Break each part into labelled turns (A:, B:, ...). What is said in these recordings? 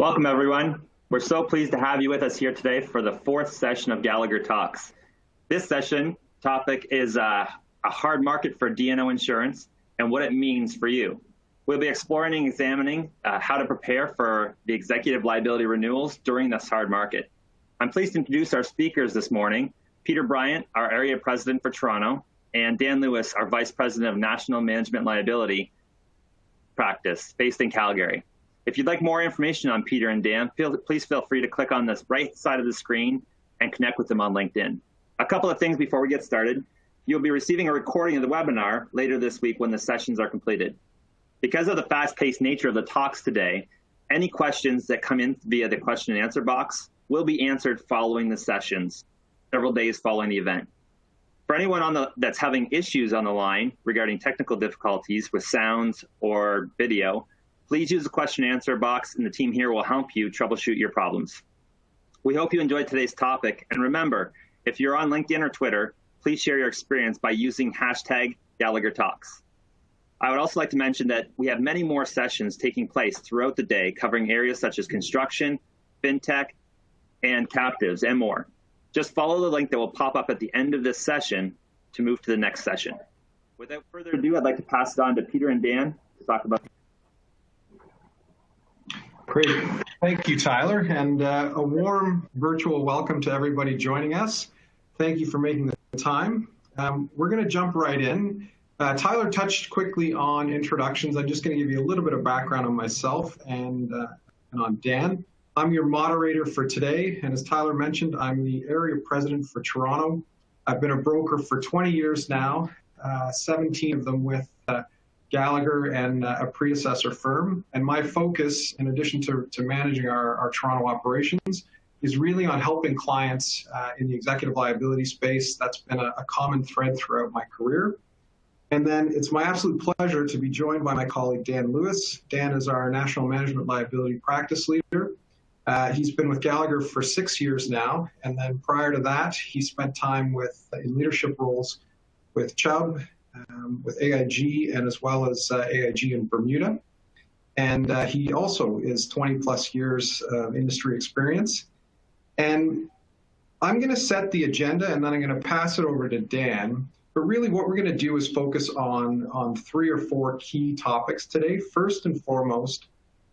A: Welcome, everyone. We're so pleased to have you with us here today for the fourth session of Gallagher Talks. This session topic is a hard market for D&O insurance and what it means for you. We'll be exploring and examining how to prepare for the executive liability renewals during this hard market. I'm pleased to introduce our speakers this morning, Peter Bryant, our Area President for Toronto, and Dan Lewis, our Vice President of National Management Liability Practice based in Calgary. If you'd like more information on Peter and Dan, please feel free to click on this right side of the screen and connect with them on LinkedIn. A couple of things before we get started. You'll be receiving a recording of the webinar later this week when the sessions are completed. Because of the fast-paced nature of the talks today, any questions that come in via the question and answer box will be answered following the sessions, several days following the event. For anyone that's having issues on the line regarding technical difficulties with sounds or video, please use the question and answer box, and the team here will help you troubleshoot your problems. We hope you enjoyed today's topic, and remember, if you're on LinkedIn or Twitter, please share your experience by using hashtag Gallagher Talks. I would also like to mention that we have many more sessions taking place throughout the day covering areas such as construction, fintech, and captives, and more. Just follow the link that will pop up at the end of this session to move to the next session. Without further ado, I'd like to pass it on to Peter and Dan to talk about.
B: Great. Thank you, Tyler, and a warm virtual welcome to everybody joining us. Thank you for making the time. We're going to jump right in. Tyler touched quickly on introductions. I'm just going to give you a little bit of background on myself and on Dan. I'm your moderator for today, and as Tyler mentioned, I'm the Area President for Toronto. I've been a broker for 20 years now, 17 of them with Gallagher and a predecessor firm. And my focus, in addition to managing our Toronto operations, is really on helping clients in the executive liability space. That's been a common thread throughout my career. And then it's my absolute pleasure to be joined by my colleague, Dan Lewis. Dan is our National Management Liability Practice Leader. He's been with Gallagher for 6 years now. And then prior to that, he spent time in leadership roles with Chubb, with AIG, and as well as AIG in Bermuda. And he also is 20 plus years of industry experience. And I'm going to set the agenda, and then I'm going to pass it over to Dan. But really what we're going to do is focus on 3 or 4 key topics today. First and foremost,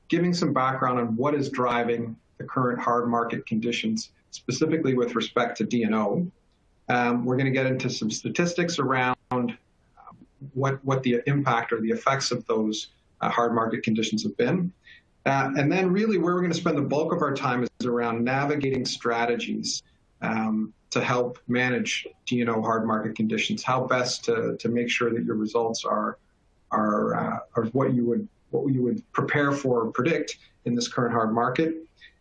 B: giving some background on what is driving the current hard market conditions, specifically with respect to D&O. We're going to get into some statistics around what the impact or the effects of those hard market conditions have been. And then really where we're going to spend the bulk of our time is around navigating strategies to help manage D&O hard market conditions, how best to make sure that your results are what you would prepare for or predict in this current hard market.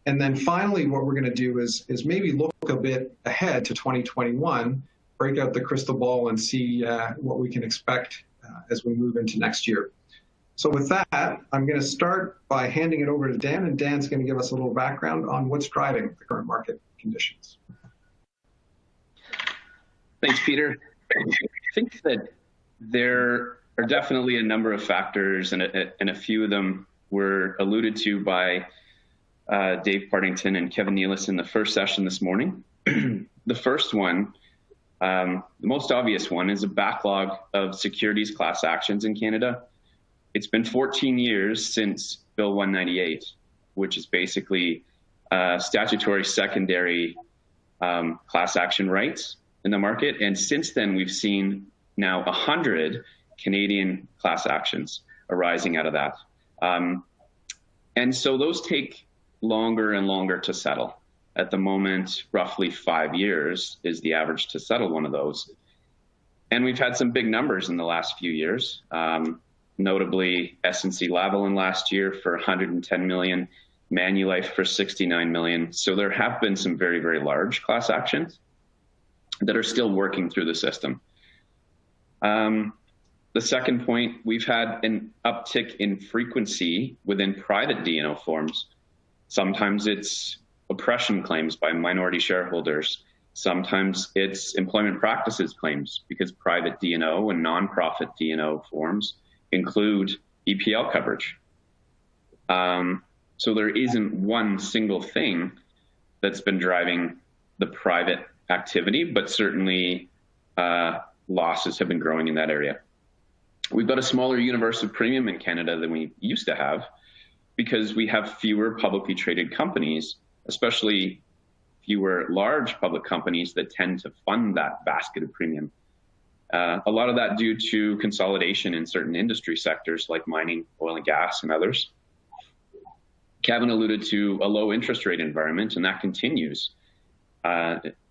B: And then finally, what we're going to do is maybe look a bit ahead to 2021, break out the crystal ball and see what we can expect as we move into next year. So with that, I'm going to start by handing it over to Dan, and Dan's going to give us a little background on what's driving the current market conditions.
C: Thanks, Peter. I think that there are definitely a number of factors, and a few of them were alluded to by Dave Partington and Kevin Nealis in the first session this morning. The first one, the most obvious one, is a backlog of securities class actions in Canada. It's been 14 years since Bill 198, which is basically statutory secondary class action rights in the market. And since then, we've seen now 100 Canadian class actions arising out of that. And so those take longer and longer to settle. At the moment, roughly 5 years is the average to settle one of those. And we've had some big numbers in the last few years, notably S&C Lavalin last year for 110 million, Manulife for 69 million. So there have been some very, very large class actions that are still working through the system. The second point, we've had an uptick in frequency within private D&O forms. Sometimes it's oppression claims by minority shareholders. Sometimes it's employment practices claims because private D&O and nonprofit D&O forms include EPL coverage. So there isn't one single thing that's been driving the private activity, but certainly losses have been growing in that area. We've got a smaller universe of premium in Canada than we used to have because we have fewer publicly traded companies, especially fewer large public companies that tend to fund that basket of premium. A lot of that due to consolidation in certain industry sectors like mining, oil and gas, and others. Kevin alluded to a low interest rate environment, and that continues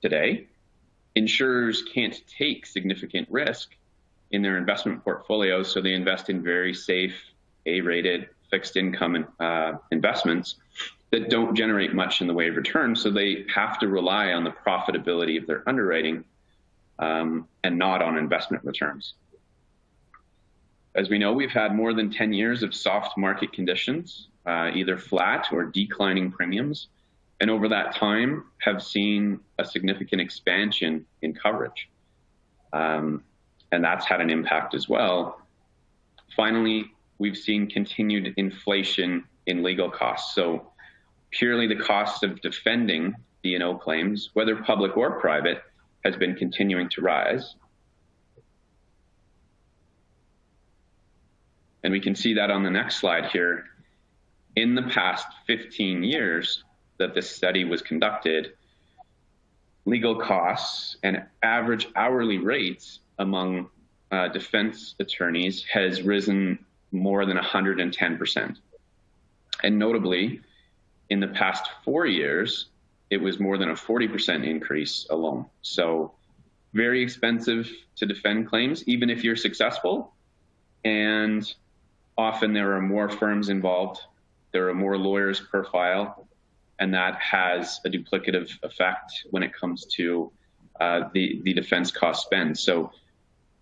C: today. Insurers can't take significant risk in their investment portfolios, so they invest in very safe, A-rated, fixed income investments that don't generate much in the way of return, so they have to rely on the profitability of their underwriting and not on investment returns. As we know, we've had more than 10 years of soft market conditions, either flat or declining premiums, and over that time have seen a significant expansion in coverage. And that's had an impact as well. Finally, we've seen continued inflation in legal costs. So purely the cost of defending D&O claims, whether public or private, has been continuing to rise. And we can see that on the next slide here. In the past 15 years that this study was conducted, legal costs and average hourly rates among defense attorneys has risen more than 110%. And notably, in the past 4 years, it was more than a 40% increase alone. So very expensive to defend claims, even if you're successful. And often there are more firms involved. There are more lawyers per file. And that has a duplicative effect when it comes to the defense cost spend. So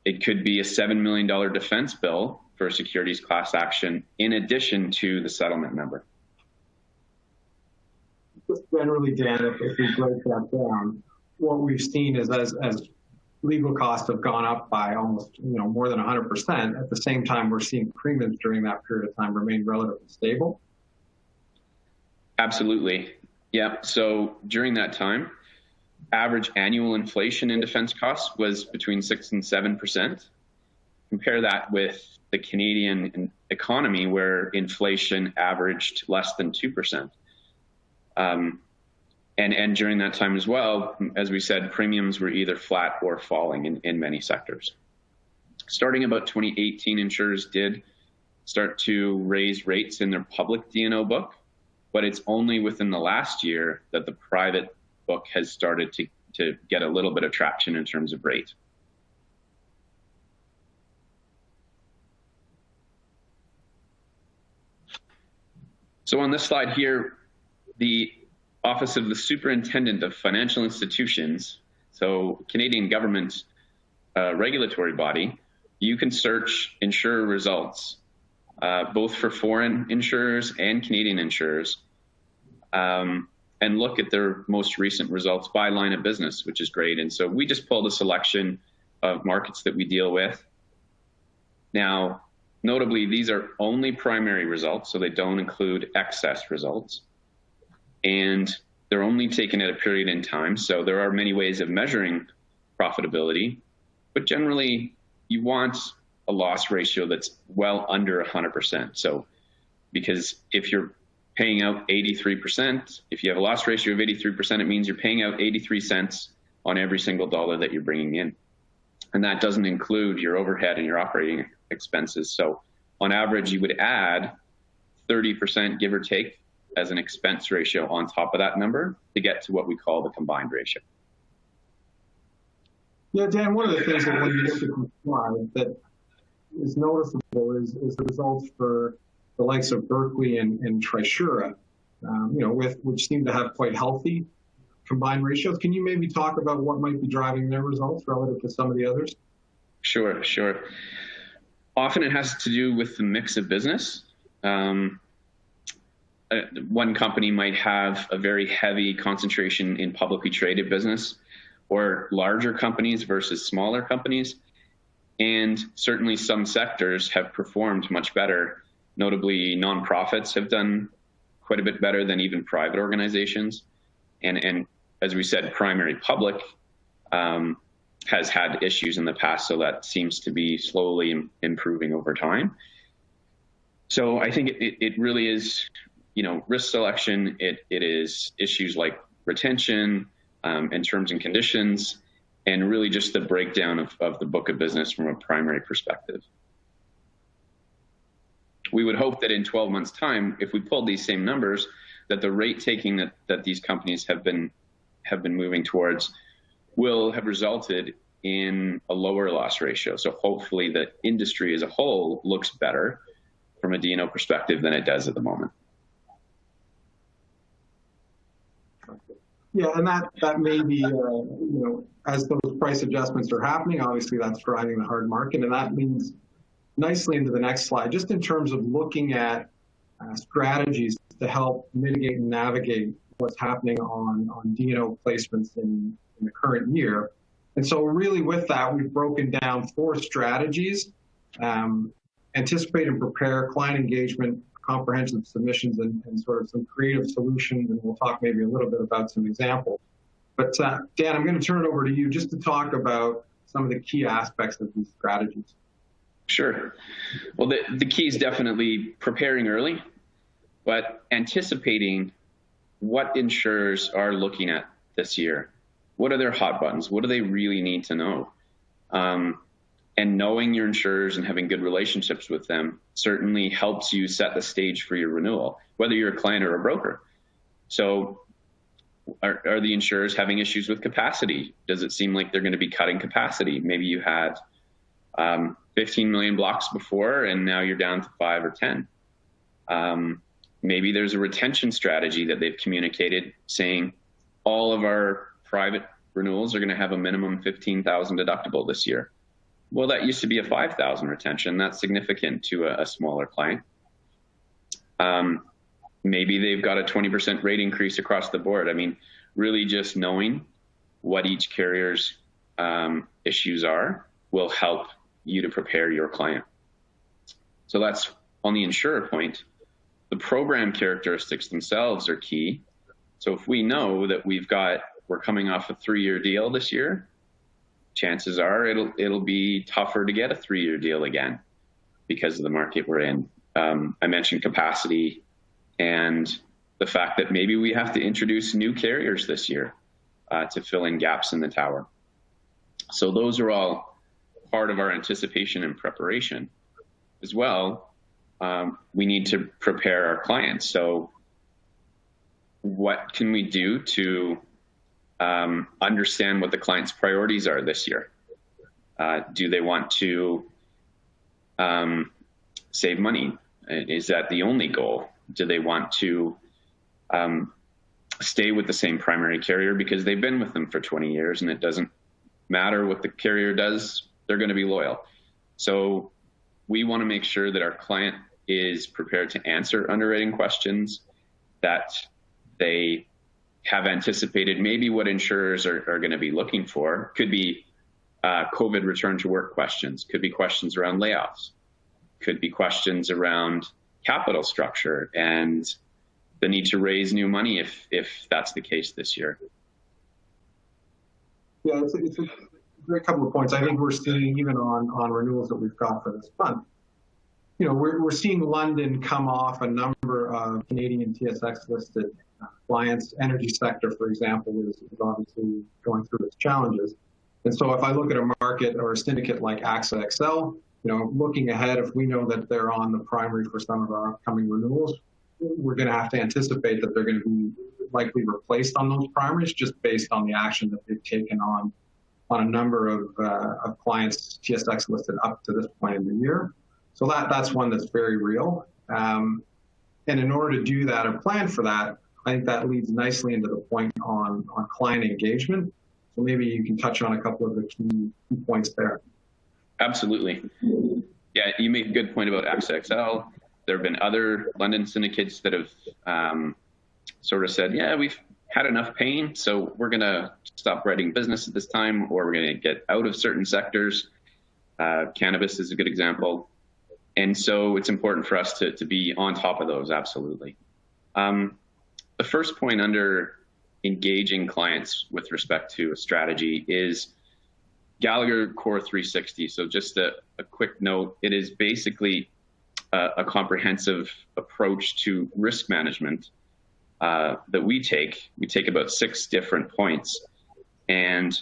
C: it could be a $7 million defense bill for a securities class action in addition to the settlement number.
B: Just generally, Dan, if we break that down, what we've seen is as legal costs have gone up by almost more than 100%, at the same time we're seeing premiums during that period of time remain relatively stable.
C: Absolutely. Yeah. So during that time, average annual inflation in defense costs was between 6 and 7%. Compare that with the Canadian economy, where inflation averaged less than 2%. And during that time as well, as we said, premiums were either flat or falling in many sectors. Starting about 2018, insurers did start to raise rates in their public D&O book, but it's only within the last year that the private book has started to get a little bit of traction in terms of rate. So on this slide here, the Office of the Superintendent of Financial Institutions, so Canadian government regulatory body, you can search insurer results, both for foreign insurers and Canadian insurers, and look at their most recent results by line of business, which is great. And so we just pulled a selection of markets that we deal with. Now, notably, these are only primary results, so they don't include excess results. And they're only taken at a period in time. So there are many ways of measuring profitability, but generally you want a loss ratio that's well under 100%. So because if you're paying out 83%, if you have a loss ratio of 83%, it means you're paying out 83 cents on every single dollar that you're bringing in. And that doesn't include your overhead and your operating expenses. So on average, you would add 30%, give or take, as an expense ratio on top of that number to get to what we call the combined ratio.
B: Yeah, Dan, one of the things that when you look at the slide that is noticeable is the results for the likes of Berkeley and Trisura, which seem to have quite healthy combined ratios. Can you maybe talk about what might be driving their results relative to some of the others?
C: Sure. Often it has to do with the mix of business. One company might have a very heavy concentration in publicly traded business, or larger companies versus smaller companies. And certainly some sectors have performed much better. Notably, nonprofits have done quite a bit better than even private organizations. And as we said, primary public has had issues in the past, so that seems to be slowly improving over time. So I think it really is, risk selection. It is issues like retention and terms and conditions, and really just the breakdown of the book of business from a primary perspective. We would hope that in 12 months' time, if we pulled these same numbers, that the rate taking that these companies have been moving towards will have resulted in a lower loss ratio. So hopefully the industry as a whole looks better from a D&O perspective than it does at the moment.
B: Yeah, and that may be, as those price adjustments are happening, obviously that's driving the hard market, and that leads nicely into the next slide, just in terms of looking at strategies to help mitigate and navigate what's happening on D&O placements in the current year. And so really with that, we've broken down 4 strategies: anticipate and prepare, client engagement, comprehensive submissions, and sort of some creative solutions. And we'll talk maybe a little bit about some examples. But Dan, I'm going to turn it over to you just to talk about some of the key aspects of these strategies.
C: Sure. Well, the key is definitely preparing early, but anticipating what insurers are looking at this year. What are their hot buttons? What do they really need to know? And knowing your insurers and having good relationships with them certainly helps you set the stage for your renewal, whether you're a client or a broker. So are the insurers having issues with capacity? Does it seem like they're going to be cutting capacity? Maybe you had 15 million blocks before, and now you're down to 5 or 10. Maybe there's a retention strategy that they've communicated saying all of our private renewals are going to have a minimum 15,000 deductible this year. Well, that used to be a 5,000 retention. That's significant to a smaller client. Maybe they've got a 20% rate increase across the board. I mean, really just knowing what each carrier's issues are will help you to prepare your client. So that's on the insurer point. The program characteristics themselves are key. So if we know that we're coming off a 3-year deal this year, chances are it'll be tougher to get a 3-year deal again because of the market we're in. I mentioned capacity and the fact that maybe we have to introduce new carriers this year to fill in gaps in the tower. So those are all part of our anticipation and preparation. As well, we need to prepare our clients. So what can we do to understand what the client's priorities are this year? Do they want to save money? Is that the only goal? Do they want to stay with the same primary carrier because they've been with them for 20 years and it doesn't matter what the carrier does, they're going to be loyal? So we want to make sure that our client is prepared to answer underwriting questions, that they have anticipated maybe what insurers are going to be looking for. Could be COVID return to work questions, could be questions around layoffs, could be questions around capital structure and the need to raise new money if that's the case this year.
B: Yeah, it's a great couple of points. I think we're seeing even on renewals that we've got for this month. We're seeing London come off a number of Canadian TSX listed clients. Energy sector, for example, is obviously going through its challenges. And so if I look at a market or a syndicate like AXA XL, looking ahead, if we know that they're on the primary for some of our upcoming renewals, we're going to have to anticipate that they're going to be likely replaced on those primaries just based on the action that they've taken on a number of clients TSX listed up to this point in the year. So that's one that's very real. And in order to do that or plan for that, I think that leads nicely into the point on client engagement. So maybe you can touch on a couple of the key points there.
C: Absolutely. Yeah, you make a good point about AXA XL. There have been other London syndicates that have sort of said, yeah, we've had enough pain, so we're going to stop writing business at this time, or we're going to get out of certain sectors. Cannabis is a good example. And so it's important for us to be on top of those, absolutely. The first point under engaging clients with respect to a strategy is Gallagher Core 360. So just a quick note, it is basically a comprehensive approach to risk management that we take. We take about 6 different points and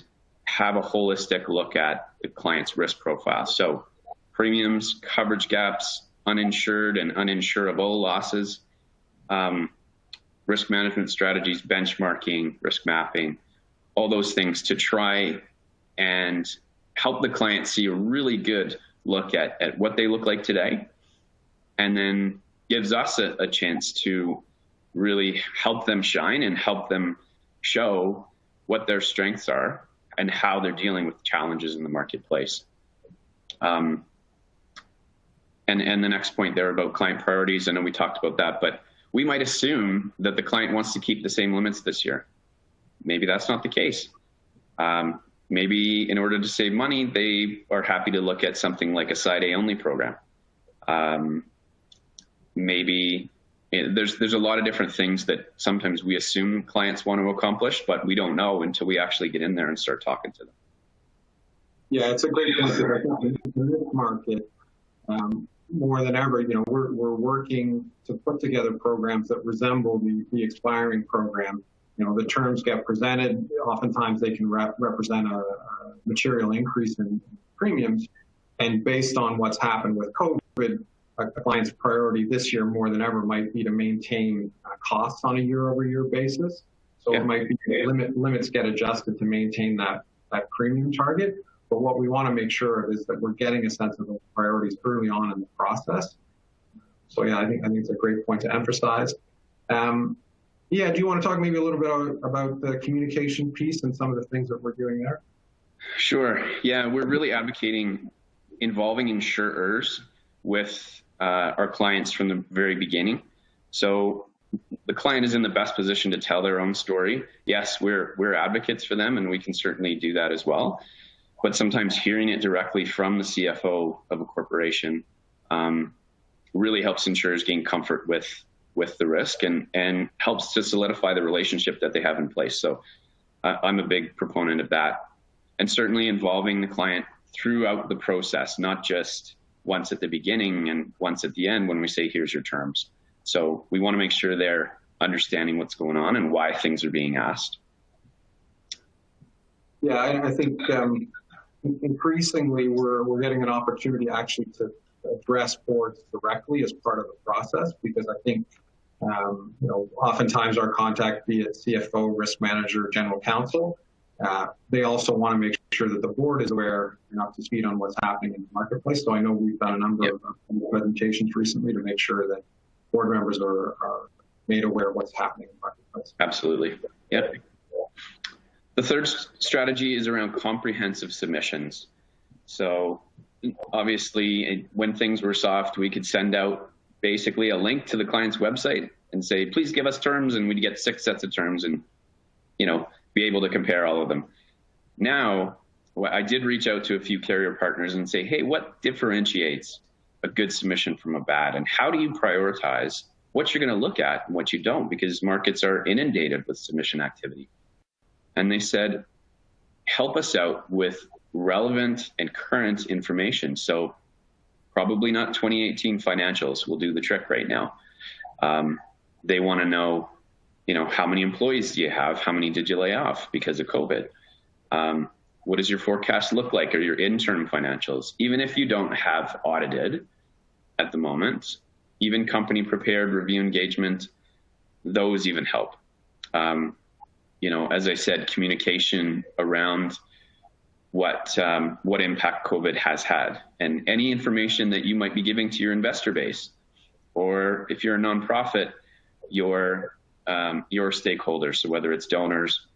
C: have a holistic look at the client's risk profile. So premiums, coverage gaps, uninsured and uninsurable losses, risk management strategies, benchmarking, risk mapping, all those things to try and help the client see a really good look at what they look like today, and then gives us a chance to really help them shine and help them show what their strengths are and how they're dealing with challenges in the marketplace. And the next point there about client priorities, I know we talked about that, but we might assume that the client wants to keep the same limits this year. Maybe that's not the case. Maybe in order to save money, they are happy to look at something like a Side A only program. Maybe there's a lot of different things that sometimes we assume clients want to accomplish, but we don't know until we actually get in there and start talking to them.
B: Yeah, it's a great point. In this market, more than ever, we're working to put together programs that resemble the expiring program. The terms get presented. Oftentimes, they can represent a material increase in premiums, and based on what's happened with COVID, a client's priority this year more than ever might be to maintain costs on a year-over-year basis. So It might be limits get adjusted to maintain that premium target. But what we want to make sure of is that we're getting a sense of those priorities early on in the process. So yeah, I think it's a great point to emphasize. Do you want to talk maybe a little bit about the communication piece and some of the things that we're doing there?
C: Sure. Yeah, we're really advocating involving insurers with our clients from the very beginning. So the client is in the best position to tell their own story. Yes, we're advocates for them, and we can certainly do that as well. But sometimes hearing it directly from the CFO of a corporation really helps insurers gain comfort with the risk and helps to solidify the relationship that they have in place. So I'm a big proponent of that. And certainly involving the client throughout the process, not just once at the beginning and once at the end when we say, here's your terms. So we want to make sure they're understanding what's going on and why things are being asked.
B: Yeah, I think increasingly we're getting an opportunity actually to address boards directly as part of the process, because I think oftentimes our contact, be it CFO, risk manager, general counsel, they also want to make sure that the board is aware and up to speed on what's happening in the marketplace. So I know we've done a number of presentations recently to make sure that board members are made aware of what's happening in the marketplace.
C: Absolutely. Yep. The third strategy is around comprehensive submissions. So obviously, when things were soft, we could send out basically a link to the client's website and say, please give us terms, and we'd get 6 sets of terms and, be able to compare all of them. Now, I did reach out to a few carrier partners and say, hey, what differentiates a good submission from a bad? And how do you prioritize what you're going to look at and what you don't? Because markets are inundated with submission activity. And they said, help us out with relevant and current information. So probably not 2018 financials will do the trick right now. They want to know, how many employees do you have? How many did you lay off because of COVID? What does your forecast look like, or your interim financials? Even if you don't have audited at the moment, even company prepared review engagement, those even help. As I said, communication around what impact COVID has had, and any information that you might be giving to your investor base, or if you're a nonprofit, your stakeholders, so whether it's donors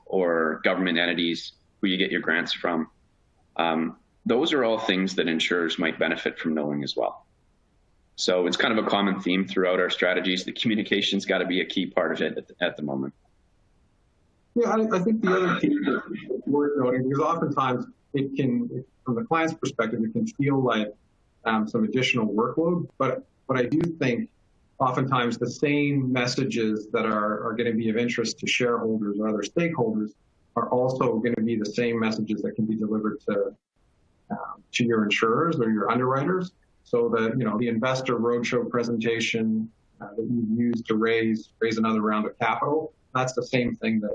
C: or government entities who you get your grants from, those are all things that insurers might benefit from knowing as well. So it's kind of a common theme throughout our strategies. The communication's got to be a key part of it at the moment.
B: Yeah, I think the other key is worth noting, because oftentimes it can, from the client's perspective, it can feel like some additional workload. But I do think oftentimes the same messages that are going to be of interest to shareholders or other stakeholders are also going to be the same messages that can be delivered to your insurers or your underwriters. So that, the investor roadshow presentation that you've used to raise another round of capital, that's the same thing that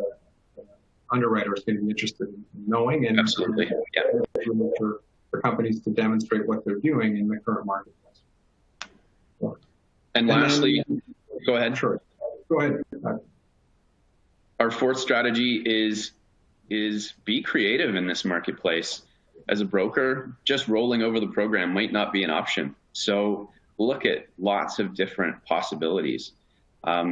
B: an underwriter is going to be interested in knowing. And
C: absolutely, yeah.
B: For companies to demonstrate what they're doing in the current marketplace.
C: And lastly, go ahead.
B: Sure. Go ahead.
C: Our fourth strategy is be creative in this marketplace. As a broker, just rolling over the program might not be an option. So look at lots of different possibilities.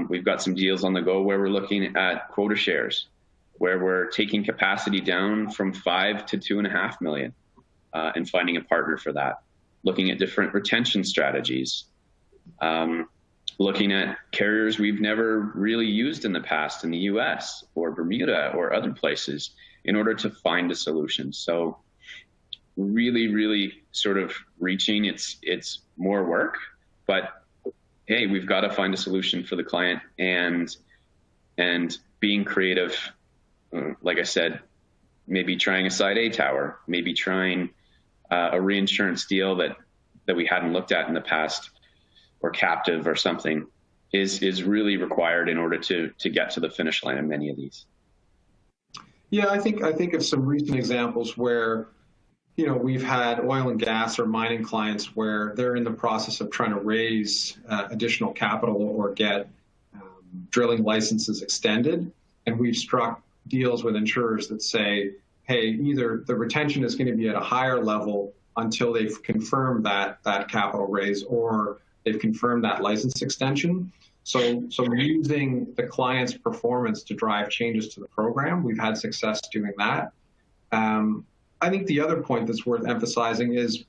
C: We've got some deals on the go where we're looking at quota shares, where we're taking capacity down from 5 to 2.5 million and finding a partner for that. Looking at different retention strategies. Looking at carriers we've never really used in the past in the US or Bermuda or other places in order to find a solution. So really sort of reaching, it's more work, but hey, we've got to find a solution for the client, and being creative, like I said, maybe trying a side A tower, maybe trying a reinsurance deal that we hadn't looked at in the past, or captive or something, is really required in order to get to the finish line of many of these.
B: Yeah, I think of some recent examples where we've had oil and gas or mining clients where they're in the process of trying to raise additional capital or get drilling licenses extended. And we've struck deals with insurers that say, hey, either the retention is going to be at a higher level until they've confirmed that capital raise, or they've confirmed that license extension. So using the client's performance to drive changes to the program, we've had success doing that. I think the other point that's worth emphasizing is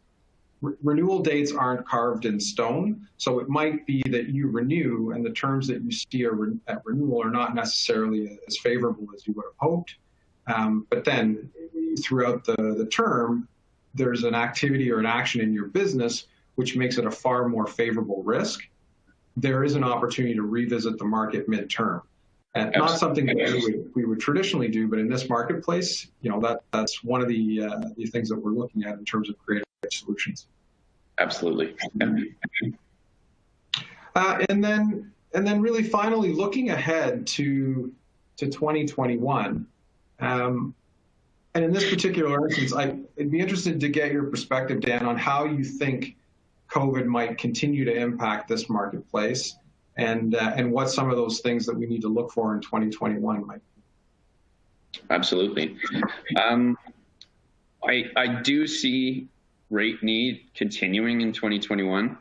B: renewal dates aren't carved in stone. So it might be that you renew and the terms that you see at renewal are not necessarily as favorable as you would have hoped. But then throughout the term, there's an activity or an action in your business which makes it a far more favorable risk. There is an opportunity to revisit the market midterm. And not something that we would traditionally do, but in this marketplace, that's one of the things that we're looking at in terms of creative solutions.
C: Absolutely.
B: And then really finally looking ahead to 2021. And in this particular instance, I'd be interested to get your perspective, Dan, on how you think COVID might continue to impact this marketplace, and what some of those things that we need to look for in 2021 might be.
C: Absolutely. I do see rate need continuing in 2021.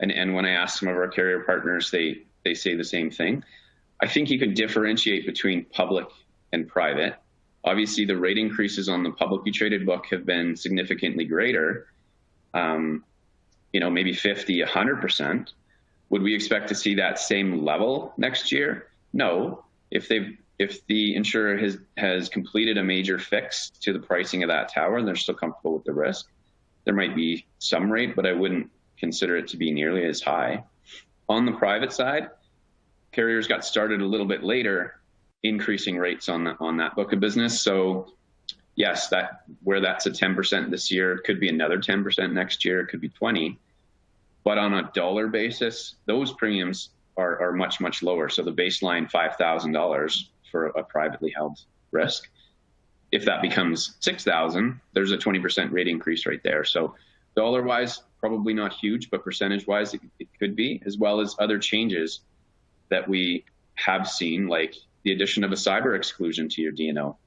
C: And when I ask some of our carrier partners, they say the same thing. I think you could differentiate between public and private. Obviously, the rate increases on the publicly traded book have been significantly greater, maybe 50, 100%. Would we expect to see that same level next year? No. If the insurer has completed a major fix to the pricing of that tower and they're still comfortable with the risk, there might be some rate, but I wouldn't consider it to be nearly as high. On the private side, carriers got started a little bit later, increasing rates on that book of business. So yes, where that's a 10% this year, it could be another 10% next year, it could be 20. But on a dollar basis, those premiums are much, much lower. So the baseline $5,000 for a privately held risk, if that becomes $6,000, there's a 20% rate increase right there. So dollar-wise, probably not huge, but percentage-wise, it could be, as well as other changes that we have seen, like the addition of a cyber exclusion to your D&O.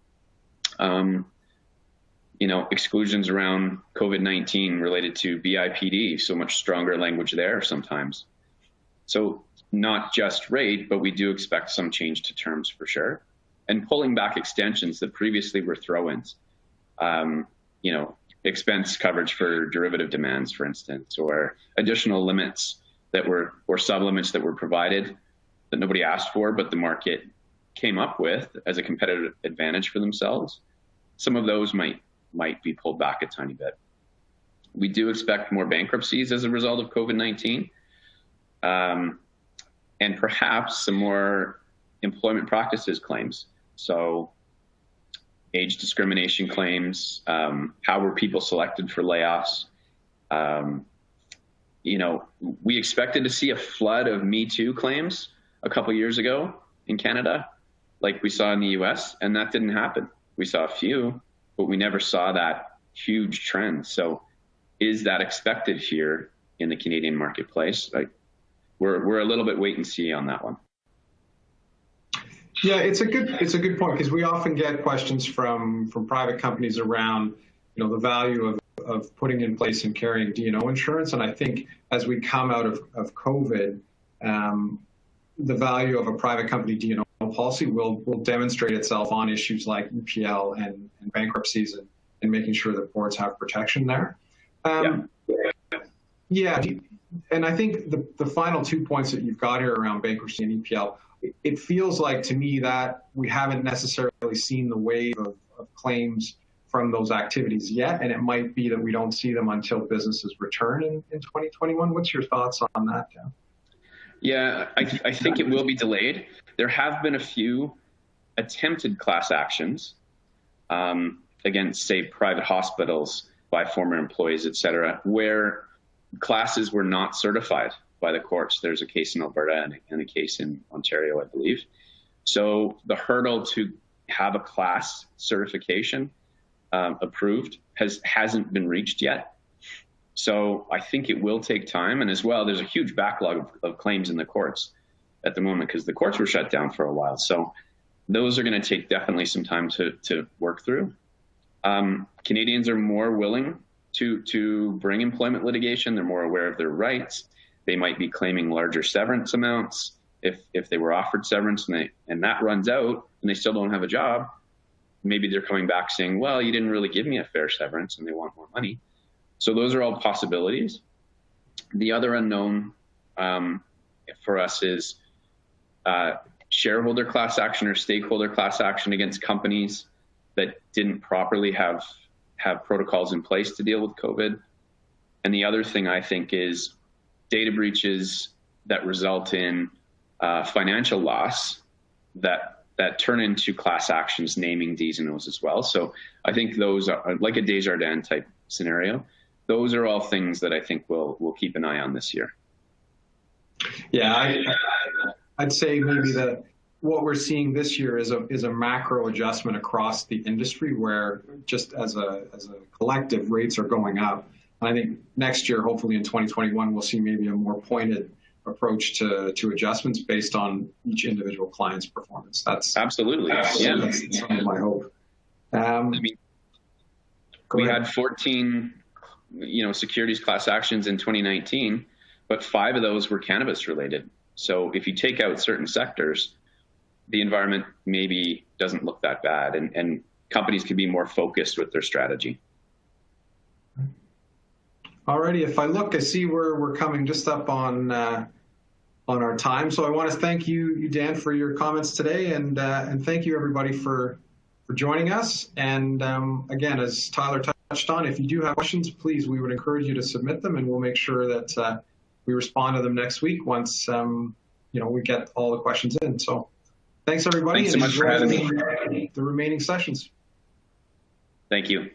C: Exclusions around COVID-19 related to BIPD, so much stronger language there sometimes. So not just rate, but we do expect some change to terms for sure. And pulling back extensions that previously were throw-ins, expense coverage for derivative demands, for instance, or additional limits or sub-limits that were provided that nobody asked for, but the market came up with as a competitive advantage for themselves. Some of those might be pulled back a tiny bit. We do expect more bankruptcies as a result of COVID-19. and perhaps some more employment practices claims. So age discrimination claims, how were people selected for layoffs? We expected to see a flood of Me Too claims a couple years ago in Canada, like we saw in the US, and that didn't happen. We saw a few, but we never saw that huge trend. So is that expected here in the Canadian marketplace? We're a little bit wait and see on that one.
B: Yeah, it's a good point, because we often get questions from private companies around, the value of putting in place and carrying D&O insurance. And I think as we come out of COVID, the value of a private company D&O policy will demonstrate itself on issues like EPL and bankruptcies and making sure that boards have protection there. Yeah, and I think the final 2 points that you've got here around bankruptcy and EPL, it feels like to me that we haven't necessarily seen the wave of claims from those activities yet, and it might be that we don't see them until businesses return in 2021. What's your thoughts on that, Dan?
C: Yeah, I think it will be delayed. There have been a few attempted class actions against, say, private hospitals by former employees, et cetera, where classes were not certified by the courts. There's a case in Alberta and a case in Ontario, I believe. So the hurdle to have a class certification approved hasn't been reached yet. So I think it will take time. And as well, there's a huge backlog of claims in the courts at the moment because the courts were shut down for a while. So those are going to take definitely some time to work through. Canadians are more willing to bring employment litigation. They're more aware of their rights. They might be claiming larger severance amounts if they were offered severance and that runs out and they still don't have a job. Maybe they're coming back saying, well, you didn't really give me a fair severance, and they want more money. So those are all possibilities. The other unknown for us is shareholder class action or stakeholder class action against companies that didn't properly have protocols in place to deal with COVID. And the other thing I think is data breaches that result in financial loss that turn into class actions, naming D's and O's as well. So I think those are like a Desjardins type scenario. Those are all things that I think we'll keep an eye on this year.
B: Yeah, I'd say maybe that what we're seeing this year is a macro adjustment across the industry, where just as a collective, rates are going up. And I think next year, hopefully in 2021, we'll see maybe a more pointed approach to adjustments based on each individual client's performance. That's
C: absolutely, yeah.
B: That's some of my hope.
C: We had 14, securities class actions in 2019, but 5 of those were cannabis related. So if you take out certain sectors, the environment maybe doesn't look that bad, and companies can be more focused with their strategy.
B: Alrighty, if I look, I see we're coming just up on our time. So I want to thank you, Dan, for your comments today, and thank you everybody for joining us. And again, as Tyler touched on, if you do have questions, please, we would encourage you to submit them, and we'll make sure that we respond to them next week once we get all the questions in. So thanks everybody.
C: Thanks so much for having me.
B: The remaining sessions.
C: Thank you.